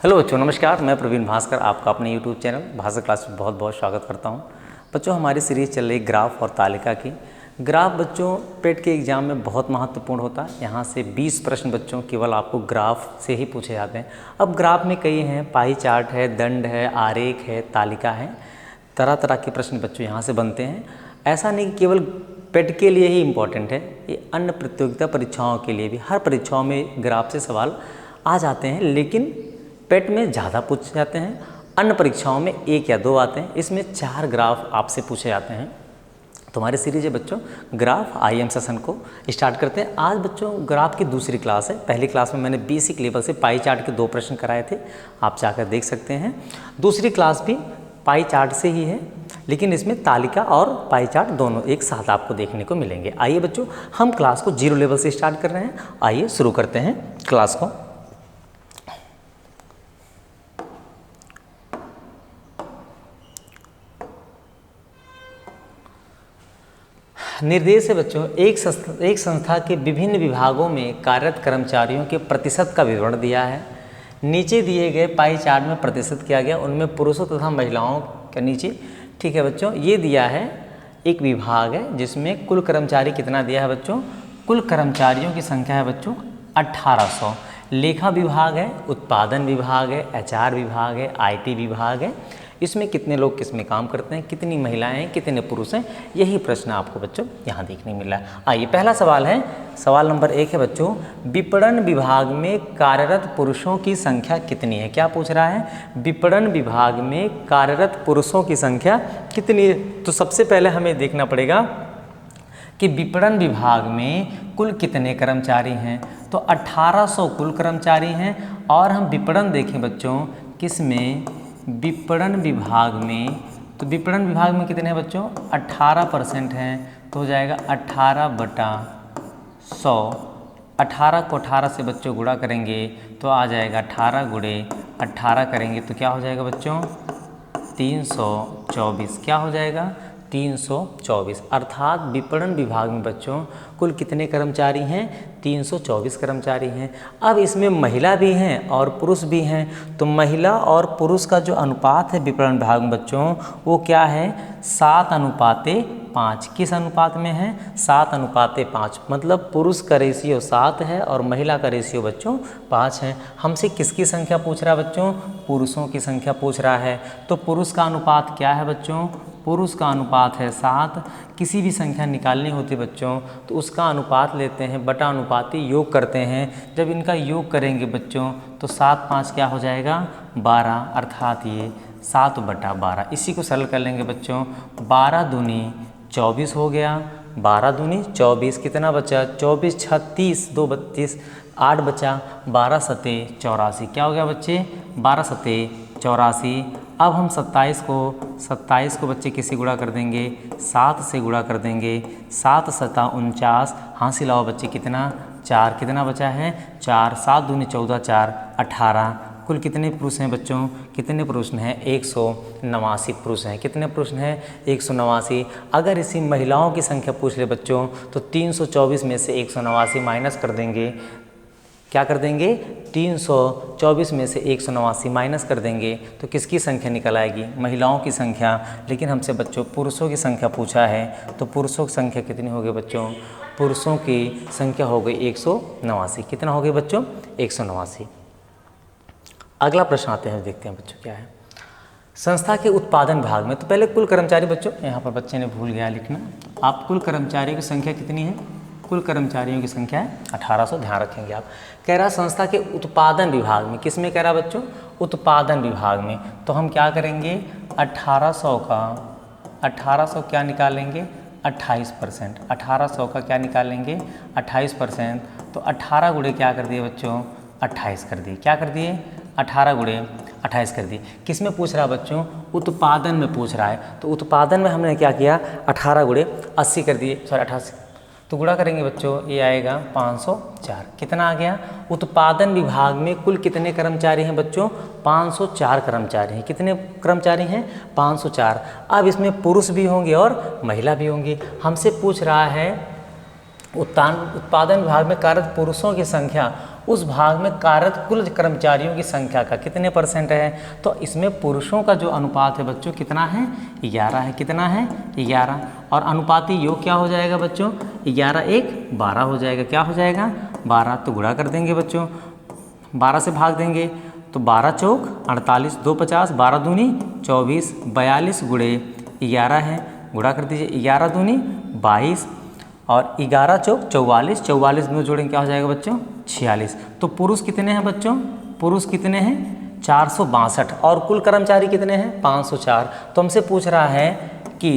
Hello बच्चों, नमस्कार। मैं प्रवीण भास्कर आपका अपने यूट्यूब चैनल भास्कर क्लास में बहुत बहुत स्वागत करता हूं। बच्चों, हमारी सीरीज़ चल रही ग्राफ और तालिका की। ग्राफ बच्चों पेट के एग्जाम में बहुत महत्वपूर्ण होता है। यहां से 20 प्रश्न बच्चों केवल आपको ग्राफ से ही पूछे जाते हैं। अब ग्राफ में कई हैं, पाई चार्ट है, दंड है, आरेख है, तालिका है, तरह तरह के प्रश्न बच्चों यहाँ से बनते हैं। ऐसा नहीं कि केवल पेट के लिए ही इम्पोर्टेंट है, ये अन्य प्रतियोगिता परीक्षाओं के लिए भी, हर परीक्षाओं में ग्राफ से सवाल आ जाते हैं, लेकिन पेट में ज़्यादा पूछे जाते हैं, अन्य परीक्षाओं में 1 या 2 आते हैं। इसमें 4 ग्राफ आपसे पूछे जाते हैं। तो हमारी सीरीज है बच्चों ग्राफ। आइए हम सेशन को स्टार्ट करते हैं। आज बच्चों ग्राफ की दूसरी क्लास है। पहली क्लास में मैंने बेसिक लेवल से पाई चार्ट के 2 प्रश्न कराए थे, आप जाकर देख सकते हैं। दूसरी क्लास भी पाई चार्ट से ही है, लेकिन इसमें तालिका और पाई चार्ट दोनों एक साथ आपको देखने को मिलेंगे। आइए बच्चों, हम क्लास को 0 लेवल से स्टार्ट कर रहे हैं। आइए शुरू करते हैं क्लास को। निर्देश है बच्चों, एक संस्था के विभिन्न विभागों में कार्यरत कर्मचारियों के प्रतिशत का विवरण दिया है। नीचे दिए गए पाई चार्ट में प्रतिशत किया गया, उनमें पुरुषों तथा महिलाओं के नीचे, ठीक है बच्चों, ये दिया है एक विभाग है जिसमें कुल कर्मचारी कितना दिया है बच्चों, कुल कर्मचारियों की संख्या है बच्चों 1800। लेखा विभाग है, उत्पादन विभाग है, HR विभाग है, IT विभाग है। इसमें कितने लोग किसमें काम करते हैं, कितनी महिलाएं हैं, कितने पुरुष हैं, यही प्रश्न आपको बच्चों यहाँ देखने मिल रहा है। आइए पहला सवाल है, सवाल नंबर 1 है बच्चों, विपणन विभाग में कार्यरत पुरुषों की संख्या कितनी है। क्या पूछ रहा है, विपणन विभाग में कार्यरत पुरुषों की संख्या कितनी है। तो सबसे पहले हमें देखना पड़ेगा कि विपणन विभाग में कुल कितने कर्मचारी हैं। तो 1800 कुल कर्मचारी हैं, और हम विपणन देखें बच्चों किसमें, विपणन विभाग में, तो विपणन विभाग में कितने हैं बच्चों, 18% हैं। तो हो जाएगा 18/100। 18 को 18 से बच्चों गुणा करेंगे तो आ जाएगा 18 गुणे 18 करेंगे तो क्या हो जाएगा बच्चों, 324। क्या हो जाएगा, 324। अर्थात विपणन विभाग में बच्चों कुल कितने कर्मचारी हैं, 324 कर्मचारी हैं। अब इसमें महिला भी हैं और पुरुष भी हैं, तो महिला और पुरुष का जो अनुपात है विपणन विभाग में बच्चों वो क्या है, 7:5। किस अनुपात में है, 7:5। मतलब पुरुष का रेशियो 7 है और महिला का रेशियो बच्चों 5 है। हमसे किसकी संख्या पूछ रहा है बच्चों, पुरुषों की संख्या पूछ रहा है। तो पुरुष का अनुपात क्या है बच्चों, पुरुष का अनुपात है 7। किसी भी संख्या निकालनी होती है बच्चों तो उसका अनुपात लेते हैं, बटा अनुपाती योग करते हैं। जब इनका योग करेंगे बच्चों तो 7×5 क्या हो जाएगा, 12। अर्थात ये 7/12। इसी को सरल कर लेंगे बच्चों, 12 दूनी 24 हो गया, 12 दूनी 24। कितना बचा, 24 6 30, 2 32, 8 बचा, 12 सते 84। क्या हो गया बच्चे, 12 सते 84। अब हम 27 को बच्चे किससे गुणा कर देंगे, 7 से गुणा कर देंगे। 7 सता 49, हासिल आओ बच्चे कितना, 4। कितना बचा है, 4। 7 दूनी 14, 4 18। कुल कितने पुरुष हैं बच्चों, कितने पुरुष हैं, 189 पुरुष हैं। कितने पुरुष हैं, 189। अगर इसी महिलाओं की संख्या पूछ ले बच्चों तो 324 में से 189 माइनस कर देंगे। क्या कर देंगे, 324 में से 189 माइनस कर देंगे तो किसकी संख्या निकल आएगी, महिलाओं की संख्या। लेकिन हमसे बच्चों पुरुषों की संख्या पूछा है, तो पुरुषों की संख्या कितनी हो गई बच्चों, पुरुषों की संख्या हो गई 189। कितना हो गई बच्चों, 189। अगला प्रश्न आते हैं, देखते हैं बच्चों क्या है। संस्था के उत्पादन विभाग में, तो पहले कुल कर्मचारी बच्चों, यहाँ पर बच्चे ने भूल गया लिखना, आप कुल कर्मचारियों की संख्या कितनी है, कुल कर्मचारियों की संख्या है 1800, ध्यान रखेंगे आप। कह रहा संस्था के उत्पादन विभाग में, किस में कह रहा बच्चों, उत्पादन विभाग में। तो हम क्या करेंगे, 1800 क्या निकालेंगे, 28%। 1800 का क्या निकालेंगे, 28%। तो 18 गुणे क्या कर दिए बच्चों, 28 कर दिए। क्या कर दिए, 18 गुणे 28 कर दिए। किस में पूछ रहा है बच्चों, उत्पादन में पूछ रहा है। तो उत्पादन में हमने क्या किया, 18 गुणे 80 कर दिए, सॉरी 88। तो गुणा करेंगे बच्चों, ये आएगा 504। कितना आ गया, उत्पादन विभाग में कुल कितने कर्मचारी हैं बच्चों, 504 कर्मचारी हैं। कितने कर्मचारी हैं, 504। अब इसमें पुरुष भी होंगे और महिला भी होंगी। हमसे पूछ रहा है उत्पादन विभाग में कार्यरत पुरुषों की संख्या उस भाग में कार्यरत कुल कर्मचारियों की संख्या का कितने % है। तो इसमें पुरुषों का जो अनुपात है बच्चों कितना है, 11 है। कितना है, 11। और अनुपाती योग क्या हो जाएगा बच्चों, 11 1 12 हो जाएगा। क्या हो जाएगा, 12। तो गुणा कर देंगे बच्चों, 12 से भाग देंगे तो 12 चौक 48, 2 50, 12 दूनी 24, 42 गुणे 11 है। गुणा कर दीजिए, 11 दूनी 22 और 11 चौक 44, 44 में जोड़ेंगे क्या हो जाएगा बच्चों, 46। तो पुरुष कितने हैं बच्चों, पुरुष कितने हैं, 462 और कुल कर्मचारी कितने हैं, 504। तो हमसे पूछ रहा है कि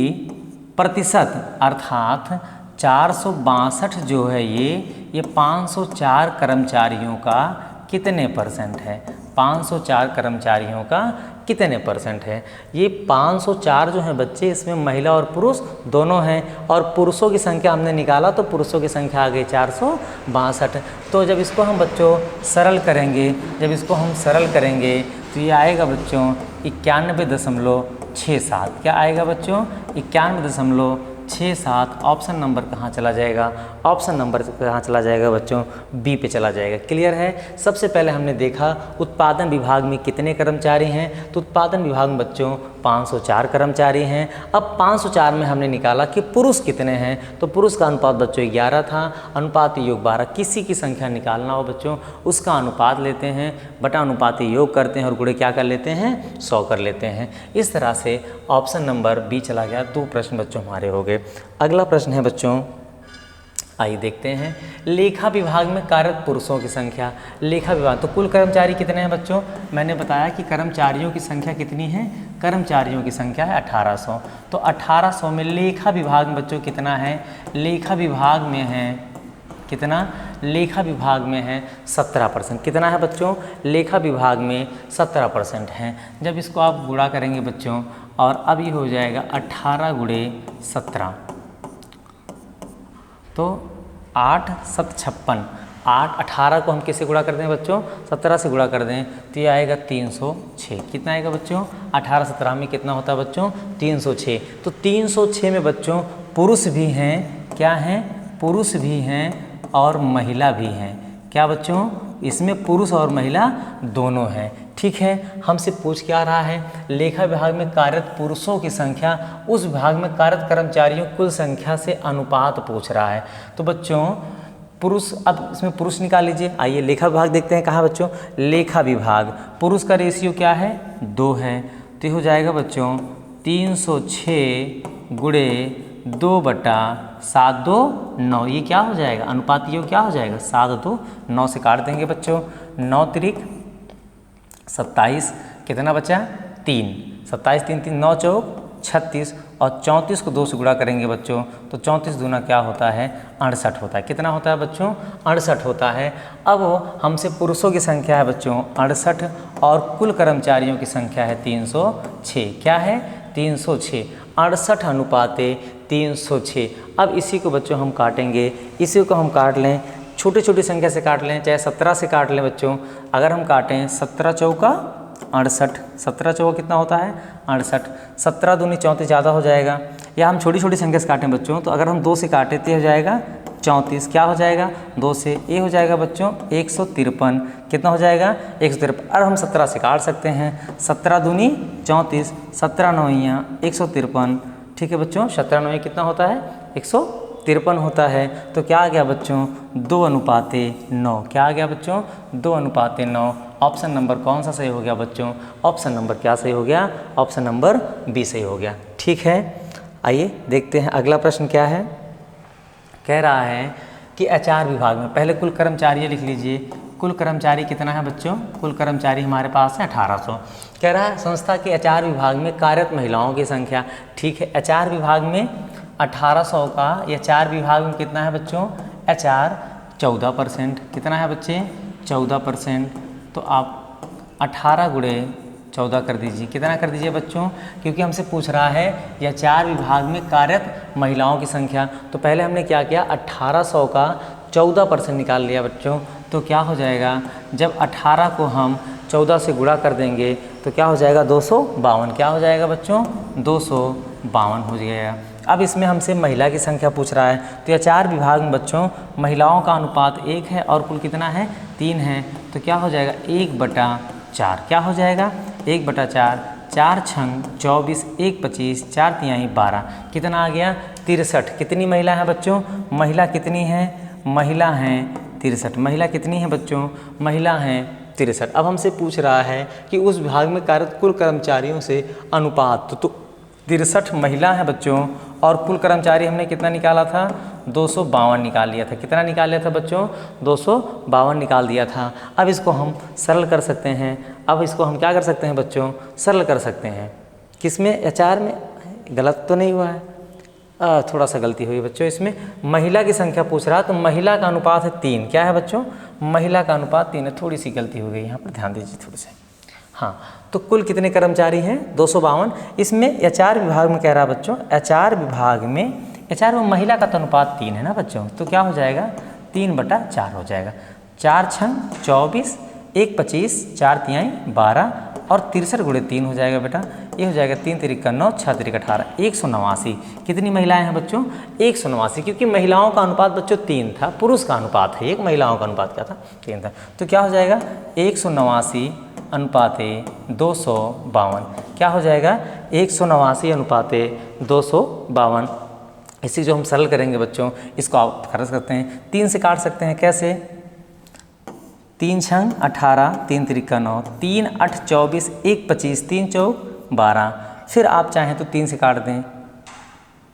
प्रतिशत अर्थात 462 जो है ये 504 कर्मचारियों का कितने % है, 504 कर्मचारियों का कितने % है। ये 504 जो हैं बच्चे, इसमें महिला और पुरुष दोनों हैं और पुरुषों की संख्या हमने निकाला तो पुरुषों की संख्या आ गई 462। तो जब इसको हम बच्चों सरल करेंगे, तो ये आएगा बच्चों 91.67। क्या आएगा बच्चों, 91.67। ऑप्शन नंबर कहाँ चला जाएगा, ऑप्शन नंबर कहाँ चला जाएगा बच्चों, बी पे चला जाएगा। क्लियर है। सबसे पहले हमने देखा उत्पादन विभाग में कितने कर्मचारी हैं, तो उत्पादन विभाग में बच्चों 504 कर्मचारी हैं। अब 504 में हमने निकाला कि पुरुष कितने हैं, तो पुरुष का अनुपात बच्चों 11 था, अनुपाती योग 12। किसी की संख्या निकालना हो बच्चों, उसका अनुपात लेते हैं, बटा अनुपाती योग करते हैं और गुणे क्या कर लेते हैं, 100 कर लेते हैं। इस तरह से ऑप्शन नंबर बी चला गया। 2 प्रश्न बच्चों हमारे हो गए। अगला प्रश्न है बच्चों, आइए देखते हैं। लेखा विभाग में कार्यरत पुरुषों की संख्या। लेखा विभाग तो कुल कर्मचारी कितने हैं बच्चों, मैंने बताया कि कर्मचारियों की संख्या कितनी है, कर्मचारियों की संख्या है 1800। तो 1800 में लेखा विभाग में बच्चों कितना है, लेखा विभाग में है कितना, लेखा विभाग में है 17%। कितना है बच्चों, लेखा विभाग में 17% है। जब इसको आप गुणा करेंगे बच्चों, और अब ये हो जाएगा 18 गुणे 17, तो 8 7 56। 8 18 को हम किससे गुणा कर दें बच्चों, 17 से गुणा कर दें तो ये आएगा 306। कितना आएगा बच्चों, 18 17 में कितना होता है बच्चों, 306। तो 306 में बच्चों पुरुष भी हैं, क्या हैं, पुरुष भी हैं और महिला भी हैं। क्या बच्चों, इसमें पुरुष और महिला दोनों हैं। ठीक है। हमसे पूछ क्या रहा है, लेखा विभाग में कार्यरत पुरुषों की संख्या उस विभाग में कार्यरत कर्मचारियों कुल संख्या से अनुपात पूछ रहा है। तो बच्चों पुरुष, अब इसमें पुरुष निकाल लीजिए। आइए लेखा विभाग देखते हैं, कहाँ बच्चों, लेखा विभाग। पुरुष का रेशियो क्या है, 2 है। तो हो जाएगा बच्चों 306 गुणे 2/7 2 9। ये क्या हो जाएगा, अनुपाती योग क्या हो जाएगा, 7 2 9 से काट देंगे बच्चों। 9 त्रिक 27, कितना बचा, 3। 27 3 3 9 चौक 36 और 34 को 2 से गुणा करेंगे बच्चों, तो 34 दूना क्या होता है, 68 होता है। कितना होता है बच्चों, 68 होता है। अब हमसे पुरुषों की संख्या है बच्चों 68 और कुल कर्मचारियों की संख्या है 306। क्या है, 306। 68 अनुपाते 306। अब इसी को बच्चों हम काटेंगे, इसी को हम काट लें, छोटी छोटी संख्या से काट लें, चाहे 17 से काट लें बच्चों। अगर हम काटें 17 चौका 68, 17 चौका कितना होता है, 68। 17 दूनी 34 ज़्यादा हो जाएगा, या हम छोटी छोटी संख्या से काटें बच्चों, तो अगर हम 2 से काटें तो हो जाएगा 34। क्या हो जाएगा, 2 से ये हो जाएगा बच्चों 153। कितना हो जाएगा, 153। अब हम 17 से काट सकते हैं, 17 दूनी 34, 17 9 153। ठीक है बच्चों, 17 9 कितना होता है, 153 होता है। तो क्या आ गया बच्चों, 2:9। क्या आ गया बच्चों, 2:9। ऑप्शन नंबर कौन सा सही हो गया बच्चों, ऑप्शन नंबर क्या सही हो गया, ऑप्शन नंबर बी सही हो गया। ठीक है, आइए देखते हैं अगला प्रश्न क्या है। कह रहा है कि एचआर विभाग में, पहले कुल कर्मचारी लिख लीजिए। कुल कर्मचारी कितना है बच्चों, कुल कर्मचारी हमारे पास है 1800। कह रहा है संस्था के एचआर विभाग में कार्यरत महिलाओं की संख्या। ठीक है, एचआर विभाग में 1800 का, एचआर विभाग में कितना है बच्चों, एचआर 14%। कितना है बच्चे, 14%। तो आप 18 गुणे 14 कर दीजिए। कितना कर दीजिए बच्चों, क्योंकि हमसे पूछ रहा है एचआर विभाग में कार्यरत महिलाओं की संख्या। तो पहले हमने क्या किया, 1800 का 14% निकाल लिया बच्चों। तो क्या हो जाएगा, जब 18 को हम 14 से गुणा कर देंगे तो क्या हो जाएगा, 252। क्या हो जाएगा बच्चों, 252 हो जाएगा। अब इसमें हमसे महिला की संख्या पूछ रहा है। तो एचआर विभाग में बच्चों महिलाओं का अनुपात 1 है और कुल कितना है, 3 है, तो क्या हो जाएगा 1/4, क्या हो जाएगा 1/4, 4 छंग 24, 1 25, 4 तिहाई 12, कितना आ गया 63। कितनी महिला है बच्चों? महिला कितनी है? महिला हैं 63। महिला कितनी है बच्चों? महिला हैं 63। अब हमसे पूछ रहा है कि उस विभाग में कार्यरत कुल कर्मचारियों से अनुपात, तो 63 महिला है बच्चों और कुल कर्मचारी हमने कितना निकाला था? 252 निकाल लिया था। कितना निकाल लिया था बच्चों? 252 निकाल दिया था। अब इसको हम सरल कर सकते हैं। अब इसको हम क्या कर सकते हैं बच्चों? सरल कर सकते हैं। किसमें? एचआर में। गलत तो नहीं हुआ है? थोड़ा सा गलती हुई बच्चों इसमें। महिला की संख्या पूछ रहा है तो महिला का अनुपात है 3। क्या है बच्चों? महिला का अनुपात 3 है। थोड़ी सी गलती हो गई यहाँ पर, ध्यान दीजिए थोड़ी से। हाँ, तो कुल कितने कर्मचारी हैं? 252। इसमें एचआर विभाग में कह रहा है बच्चों, एचआर विभाग में महिला का तो अनुपात 3 है ना बच्चों, तो क्या हो जाएगा 3/4 हो जाएगा। 4 छंग 24, 1 25, 4 तिहाई 12 और 63 × 3 हो जाएगा बेटा। ये हो जाएगा 3 तिरिक 9, 6 तिरिक 18, 189। कितनी महिलाएं हैं बच्चों? 189, क्योंकि महिलाओं का अनुपात बच्चों 3 था, पुरुष का अनुपात है 1, महिलाओं का अनुपात क्या था? 3 था। तो क्या हो जाएगा 189 अनुपाते 252। क्या हो जाएगा 189 अनुपाते 252। इसी जो हम सरल करेंगे बच्चों, इसको आप कर सकते हैं, 3 से काट सकते हैं। कैसे? 3 छंग 18, 3 तिरिक 9, 3 8 24, 1 25, 3 चौक 12। फिर आप चाहें तो 3 से काट दें,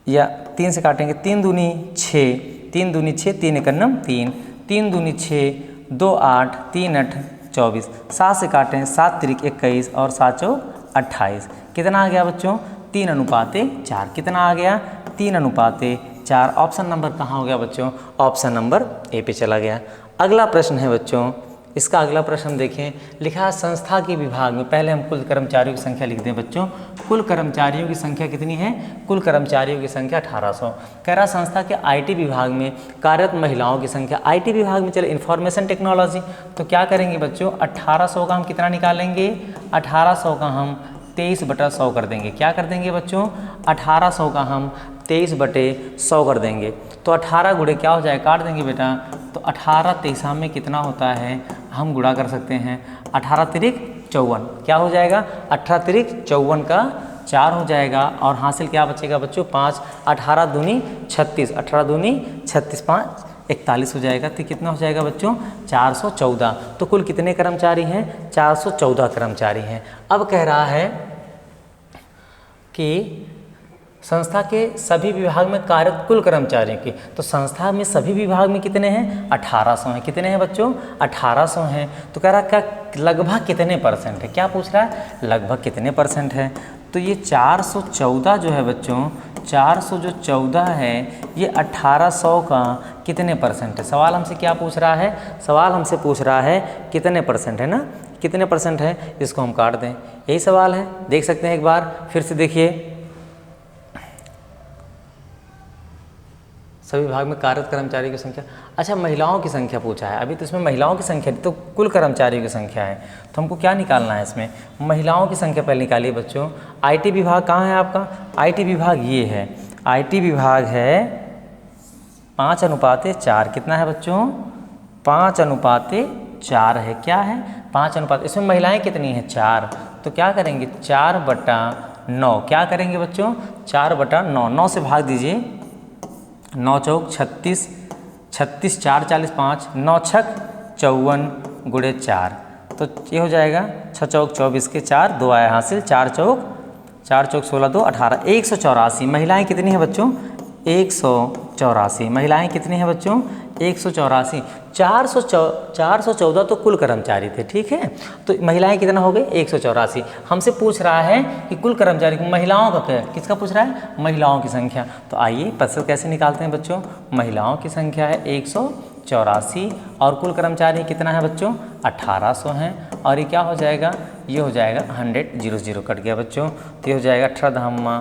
या 3 से काटेंगे 3 दूनी 6, 3 दूनी 6, 3 1 9 3, 3 दूनी 6, 2 8, 3 8 24। 7 से काटें, 7 तिरिक 21 और 7 चौक 28। कितना आ गया बच्चों? 3/4। कितना आ गया? 3/4। ऑप्शन नंबर कहाँ हो गया बच्चों? ऑप्शन नंबर ए पे चला गया। अगला प्रश्न है बच्चों, इसका अगला प्रश्न देखें। लिखा है संस्था के विभाग में, पहले हम कुल कर्मचारियों की संख्या लिख दें बच्चों। कुल कर्मचारियों की संख्या कितनी है? कुल कर्मचारियों की संख्या 1800। कह रहा संस्था के आईटी विभाग में कार्यरत महिलाओं की संख्या, आईटी विभाग में चले इंफॉर्मेशन टेक्नोलॉजी, तो क्या करेंगे बच्चों? 1800 का हम कितना निकालेंगे? 1800 का हम 23/100 कर देंगे। क्या कर देंगे बच्चों? 1800 का हम 23/100 कर देंगे। तो 18 गुणे क्या हो जाएगा? काट देंगे बेटा, तो 18 तेईसा में कितना होता है? हम गुणा कर सकते हैं। 18 तिरिक 54। क्या हो जाएगा? 18 तिरिक 54 का 4 हो जाएगा और हासिल क्या बचेगा बच्चों? 5। 18 दूनी 36, 18 दूनी 36, 5 41 हो जाएगा। तो कितना हो जाएगा बच्चों? 414। तो कुल कितने कर्मचारी हैं? 414 कर्मचारी हैं। अब कह रहा है कि संस्था के सभी विभाग में कार्यरत कुल कर्मचारियों की, तो संस्था में सभी विभाग में कितने हैं? 1800 हैं। कितने हैं बच्चों? 1800 हैं। तो कह रहा क्या लगभग कितने % है? क्या पूछ रहा है? लगभग कितने % है? तो ये 414 जो है बच्चों, 414 है, ये 1800 का कितने % है? सवाल हमसे क्या पूछ रहा है? सवाल हमसे पूछ रहा है कितने % है ना, कितने % है? इसको हम काट दें, यही सवाल है। देख सकते हैं एक बार फिर से देखिए, सभी विभाग में कार्यरत कर्मचारी की संख्या। अच्छा, महिलाओं की संख्या पूछा है, अभी तो इसमें महिलाओं की संख्या तो कुल कर्मचारियों की संख्या है, तो हमको क्या निकालना है इसमें? महिलाओं की संख्या पहले निकालिए बच्चों। आईटी विभाग कहाँ है आपका? आईटी विभाग ये है, आईटी विभाग है 5/4। कितना है बच्चों? 5/4 है। क्या है? 5 इसमें महिलाएं कितनी हैं? 4। तो क्या करेंगे? 4/9। क्या करेंगे बच्चों? 4/9। 9 से भाग दीजिए, 9 चौक 36, 36 4 40 5, 9 छक 54 गुणे 4, तो ये हो जाएगा 6 चौक 24 के 4, 2 आया हासिल, 4 चौक 16 2 18, 184। महिलाएं कितनी हैं बच्चों? 184। महिलाएं कितनी हैं बच्चों? 184। 414 तो कुल कर्मचारी थे, ठीक है। तो महिलाएं कितना हो गई? 184। हमसे पूछ रहा है कि कुल कर्मचारी, महिलाओं का क्या, किसका पूछ रहा है? महिलाओं की संख्या। तो आइए प्रतिशत कैसे निकालते हैं बच्चों। महिलाओं की संख्या है 184 और कुल कर्मचारी कितना है बच्चों? 1800 हैं। और ये क्या हो जाएगा? ये हो जाएगा 100, 0 0 कट गया बच्चों, तो ये हो जाएगा 18 धामा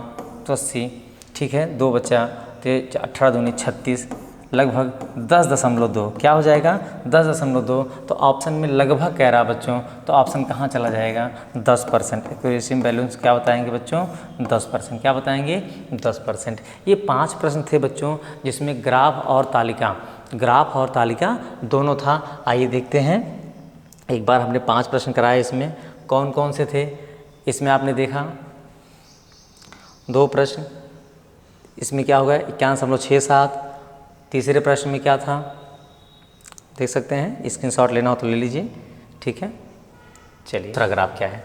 तो 80, ठीक है, 2 बचा, तो 18 दूनी 36, लगभग 10.2। क्या हो जाएगा? 10.2। तो ऑप्शन में लगभग कह रहा बच्चों, तो ऑप्शन कहाँ चला जाएगा? 10%। एक्यूरेसी वैल्यूज क्या बताएंगे बच्चों? 10%। क्या बताएंगे? 10%। ये 5 प्रश्न थे बच्चों, जिसमें ग्राफ और तालिका दोनों था। आइए देखते हैं एक बार हमने 5 प्रश्न कराए, इसमें कौन कौन से थे? इसमें आपने देखा 2 प्रश्न, इसमें क्या होगा 51.67। तीसरे प्रश्न में क्या था देख सकते हैं, स्क्रीनशॉट लेना हो तो ले लीजिए, ठीक है। चलिए दूसरा ग्राफ क्या है?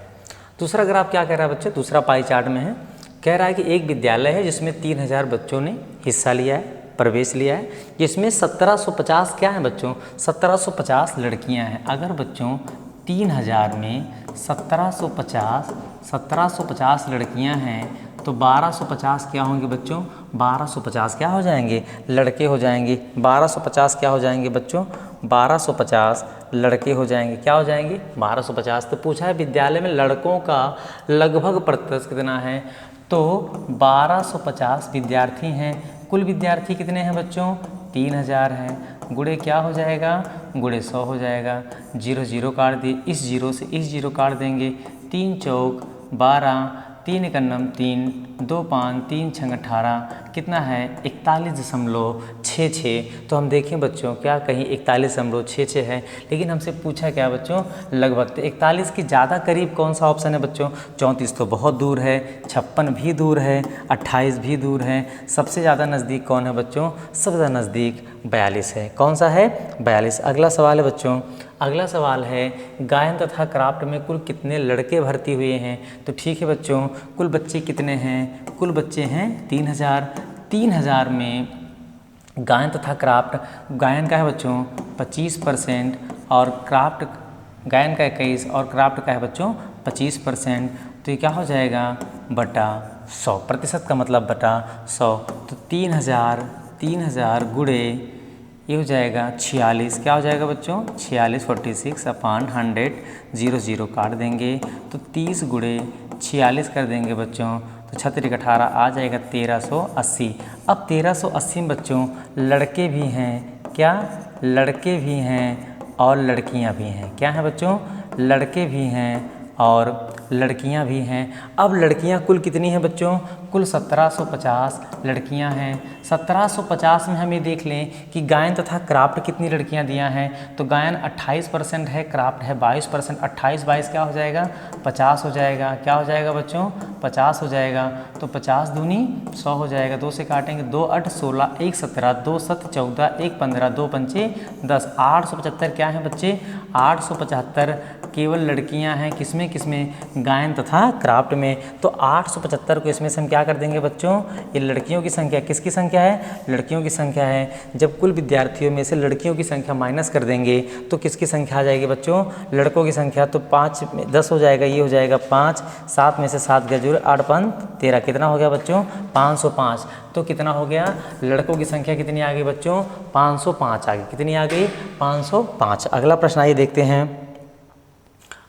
दूसरा ग्राफ क्या कह रहा है बच्चों? दूसरा पाई चार्ट में है, कह रहा है कि एक विद्यालय है जिसमें 3000 बच्चों ने हिस्सा लिया है, प्रवेश लिया है, जिसमें 1750 क्या है बच्चों? 1750 लड़कियां हैं। अगर बच्चों 3000 में 1750 लड़कियां हैं तो 1250 क्या होंगे बच्चों? 1250 क्या हो जाएंगे? लड़के हो जाएंगे। 1250 क्या हो जाएंगे बच्चों? 1250 लड़के हो जाएंगे। क्या हो जाएंगे? 1250। तो पूछा है विद्यालय में लड़कों का लगभग प्रतिशत कितना है? तो 1250 विद्यार्थी हैं। कुल विद्यार्थी कितने हैं बच्चों? 3000 हैं। गुणे क्या हो जाएगा? गुणे 100 हो जाएगा। 0 0 काट दिए, इस 0 से इस 0 काट देंगे। 3 चौक 12, 3 एकन्नम 3, 2 5, 3 छंग 18, कितना है? 41.66। तो हम देखें बच्चों, क्या कहीं 41.66 है, लेकिन हमसे पूछा क्या बच्चों? लगभग। तो 41 के ज़्यादा करीब कौन सा ऑप्शन है बच्चों? 34 तो बहुत दूर है, 56 भी दूर है, 28 भी दूर है। सबसे ज़्यादा नज़दीक कौन है बच्चों? सबसे ज़्यादा नज़दीक 42 है। कौन सा है? 42। अगला सवाल है बच्चों, अगला सवाल है गायन तथा क्राफ्ट में कुल कितने लड़के भर्ती हुए हैं? तो ठीक है बच्चों, कुल बच्चे कितने हैं? कुल बच्चे हैं 3000। 3000 में गायन तथा क्राफ्ट, गायन का है बच्चों 25% और क्राफ्ट, गायन का 21 और क्राफ्ट का है बच्चों 25%। तो ये क्या हो जाएगा? बटा 100। प्रतिशत का मतलब बटा 100। तो 3000 गुणे ये हो जाएगा 46। क्या हो जाएगा बच्चों? 46 46/100। 0 0 काट देंगे तो 30 गुणे 46 कर देंगे बच्चों, तो 36 18 आ जाएगा 1380। अब 1380 में बच्चों लड़के भी हैं, क्या? लड़के भी हैं और लड़कियां भी हैं। क्या है बच्चों? लड़के भी हैं और लड़कियां भी हैं। अब लड़कियां कुल कितनी हैं बच्चों? कुल 1750 लड़कियां हैं। 1750 में हम ये देख लें कि गायन तथा क्राफ्ट कितनी लड़कियां दिया हैं, तो गायन 28% है, क्राफ्ट है 22%। 28 22 क्या हो जाएगा? 50 हो जाएगा। क्या हो जाएगा बच्चों? 50 हो जाएगा। तो 50 दूनी 100 हो जाएगा। 2 से काटेंगे, 2 8 16, 1 17, 2 7 14, 1 15, 2 पंचे 10। 875 क्या है बच्चे? 875 केवल लड़कियां हैं। किसमें किसमें? गायन तथा क्राफ्ट में। तो 875 को इसमें से हम क्या कर देंगे बच्चों? ये लड़कियों की संख्या, किसकी संख्या है? लड़कियों की संख्या है। जब कुल विद्यार्थियों में से लड़कियों की संख्या माइनस कर देंगे तो किसकी संख्या आ जाएगी बच्चों? लड़कों की संख्या। तो 5 में 10 हो जाएगा, ये हो जाएगा 5, 7 में से 7 गया जोड़ 8 5 13, कितना हो गया बच्चों? 505। तो कितना हो गया? लड़कों की संख्या कितनी आ गई बच्चों? 505 आ गई। कितनी आ गई? 505। अगला प्रश्न आइए देखते हैं,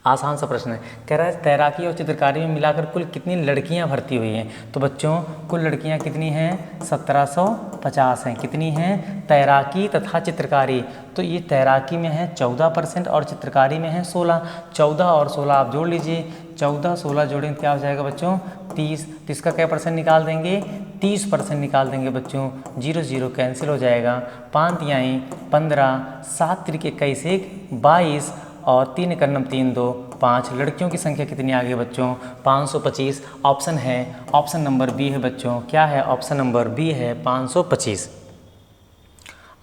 आसान सा प्रश्न है। कह रहा है तैराकी और चित्रकारी में मिलाकर कुल कितनी लड़कियां भर्ती हुई हैं? तो बच्चों कुल लड़कियां कितनी हैं? 1750 हैं। कितनी हैं? तैराकी तथा चित्रकारी। तो ये तैराकी में है 14% और चित्रकारी में है 16। 14 और 16 आप जोड़ लीजिए, 14 16 जोड़ेंगे क्या हो जाएगा बच्चों? 30। तो इसका क्या परसेंट निकाल देंगे? 30% निकाल देंगे बच्चों। 0 0 कैंसिल हो जाएगा। 5 तिहाई 15, 7 त्रिक 21 1 22 और 3 एकन्नम 3 2 5। लड़कियों की संख्या कितनी आ गई बच्चों? 525। ऑप्शन है, ऑप्शन नंबर बी है बच्चों। क्या है? ऑप्शन नंबर बी है 525।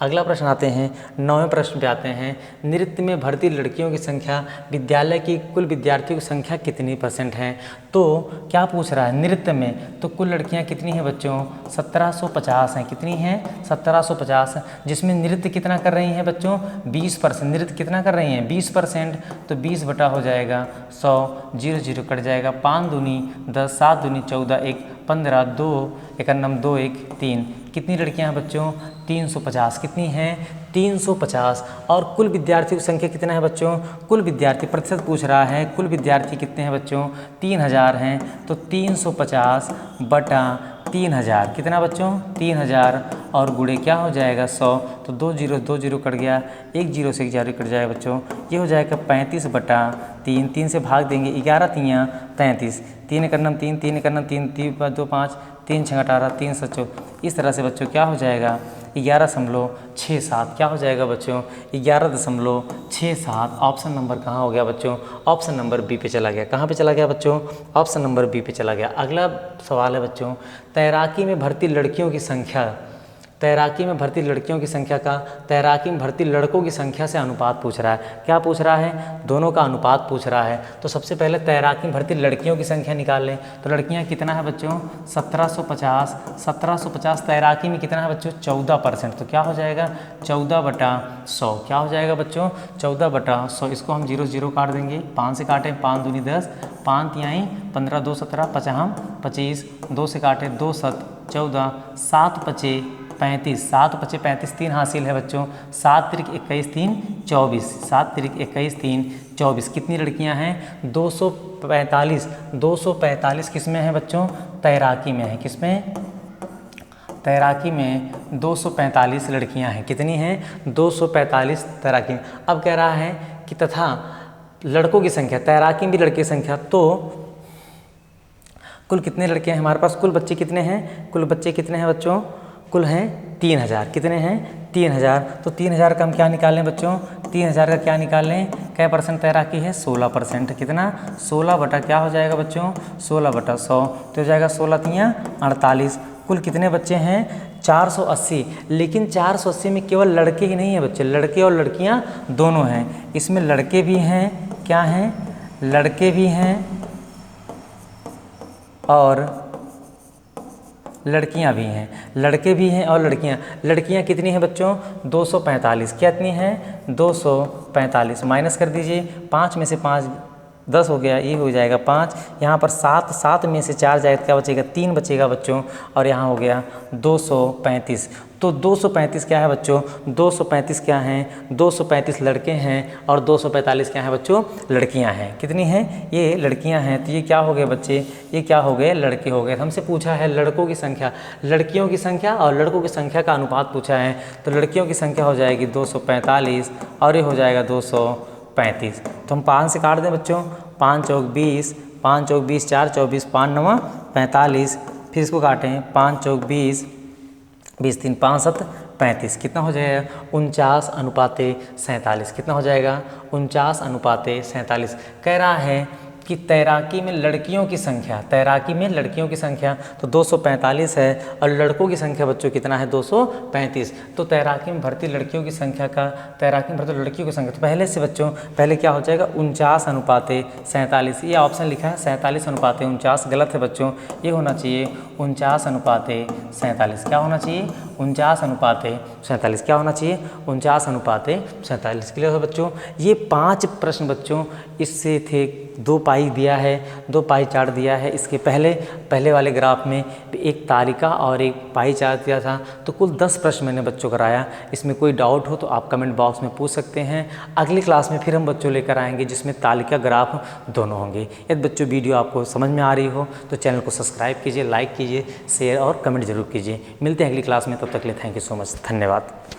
अगला प्रश्न आते हैं, 9वें प्रश्न पे आते हैं। नृत्य में भर्ती लड़कियों की संख्या विद्यालय की कुल विद्यार्थियों की संख्या कितनी % है? तो क्या पूछ रहा है? नृत्य में तो कुल लड़कियां कितनी हैं बच्चों? 1750 हैं। कितनी हैं? 1750। जिसमें नृत्य कितना कर रही हैं बच्चों? 20%। नृत्य कितना कर रही हैं? 20%। तो 20 बटा हो जाएगा 100। 0 0 कट जाएगा। 5 दूनी 10, 7 दूनी 14, 1 15, 2 एकन्नम 2 1 3। कितनी लड़कियां हैं बच्चों? 350। कितनी हैं? 350। और कुल विद्यार्थियों की संख्या कितना है बच्चों? कुल विद्यार्थी प्रतिशत पूछ रहा है। कुल विद्यार्थी कितने हैं बच्चों? 3000 हैं। तो 350 बटा 3000 कितना बच्चों? 3000 और गुणे क्या हो जाएगा? 100। तो 2 0 कट गया, 1 0 से 1 0 कट जाएगा बच्चों। ये हो जाएगा 35 बटा 3। 3 से भाग देंगे, 11 3 33, 3 एकन्नम 3 3 एकन्नम 3 3 2 5, 3 6 18, 3 7 इस तरह से बच्चों क्या हो जाएगा? 11.67 क्या हो जाएगा बच्चों 11.67। ऑप्शन नंबर कहाँ हो गया बच्चों, ऑप्शन नंबर बी पे चला गया। कहाँ पे चला गया बच्चों, ऑप्शन नंबर बी पे चला गया। अगला सवाल है बच्चों, तैराकी में भर्ती लड़कियों की संख्या, तैराकी में भर्ती लड़कियों की संख्या का तैराकी में भर्ती लड़कों की संख्या से अनुपात पूछ रहा है। क्या पूछ रहा है, दोनों का अनुपात पूछ रहा है। तो सबसे पहले तैराकी में भर्ती लड़कियों की संख्या निकाल लें। तो लड़कियां कितना है बच्चों 1750 तैराकी में कितना है बच्चों 14%। तो क्या हो जाएगा 14/100। क्या हो जाएगा बच्चों 14/100। इसको हम 0 0 काट देंगे, 5 से काटें 5 दूनी 10, 5 तिहाई 15 2 17 50 25, 2 से काटे 2 7 14, 7 5 35, 7 5 35 3 हासिल है बच्चों, 7 त्रिक 21 3 24, 7 त्रिक 21 3 24। कितनी लड़कियां हैं 245 किस में है बच्चों तैराकी में है। किस में, तैराकी में 245 लड़कियां हैं। कितनी हैं 245 तैराकी में। अब कह रहा है कि तथा लड़कों की संख्या, तैराकी में भी लड़के की संख्या, तो कुल कितने लड़के हैं हमारे पास, कुल बच्चे कितने हैं, कुल बच्चे कितने हैं बच्चों, कुल हैं 3000। कितने हैं 3000। तो 3000 का हम क्या निकालें बच्चों, 3000 का क्या निकाल लें, क्या परसेंट तैराकी है 16%। कितना 16 बटा क्या हो जाएगा बच्चों 16/100। तो हो जाएगा 16 तियाँ 48। कुल कितने बच्चे हैं 480। लेकिन 480 में केवल लड़के ही नहीं हैं बच्चे, लड़के और लड़कियां दोनों हैं। इसमें लड़के भी हैं, क्या हैं, लड़के भी हैं और लड़कियां भी हैं, लड़के भी हैं और लड़कियां कितनी हैं बच्चों 245। कितनी हैं 245। माइनस कर दीजिए, 5 में से 5 10 हो गया, ये हो जाएगा 5। यहाँ पर 7 में से 4 जाएगा, क्या बचेगा 3 बचेगा बच्चों, और यहाँ हो गया 235। तो 235 क्या है बच्चों 235 क्या हैं 235 लड़के हैं और 245 क्या है बच्चों लड़कियां हैं। कितनी हैं ये लड़कियां हैं। तो ये क्या हो गए बच्चे, ये क्या हो गए लड़के हो गए। हमसे पूछा है लड़कों की संख्या, लड़कियों की संख्या और लड़कों की संख्या का अनुपात पूछा है। तो लड़कियों की संख्या हो जाएगी 245 और ये हो जाएगा 235। तो हम 5 से काट दें बच्चों, 5 चौक 20, 5 चौक 20 4 24, 5 9 45। फिर इसको काटें 5 चौक 20, 20 3 5 7 35। कितना हो जाएगा 49/47। कितना हो जाएगा 49/47। कह रहा है कि तैराकी में लड़कियों की संख्या, तैराकी में लड़कियों की संख्या तो 245 है और लड़कों की संख्या बच्चों कितना है 235। तो तैराकी में भर्ती लड़कियों की संख्या का, तैराकी में भर्ती लड़कियों की संख्या, तो पहले से बच्चों पहले क्या हो जाएगा 49/47। ये ऑप्शन लिखा है 47/49, गलत है बच्चों, ये होना चाहिए 49/47। क्या होना चाहिए 49/47। क्या होना चाहिए 49/47। क्लियर है बच्चों। ये 5 प्रश्न बच्चों इससे थे, 2 पाई दिया है, 2 पाई चार्ट दिया है। इसके पहले वाले ग्राफ में एक तालिका और एक पाई चार्ट दिया था। तो कुल 10 प्रश्न मैंने बच्चों कराया। इसमें कोई डाउट हो तो आप कमेंट बॉक्स में पूछ सकते हैं। अगली क्लास में फिर हम बच्चों लेकर आएंगे जिसमें तालिका ग्राफ दोनों होंगे। यदि बच्चों वीडियो आपको समझ में आ रही हो तो चैनल को सब्सक्राइब कीजिए, लाइक कीजिए, शेयर और कमेंट जरूर कीजिए। मिलते हैं अगली क्लास में, तब तक के लिए थैंक यू सो मच, धन्यवाद।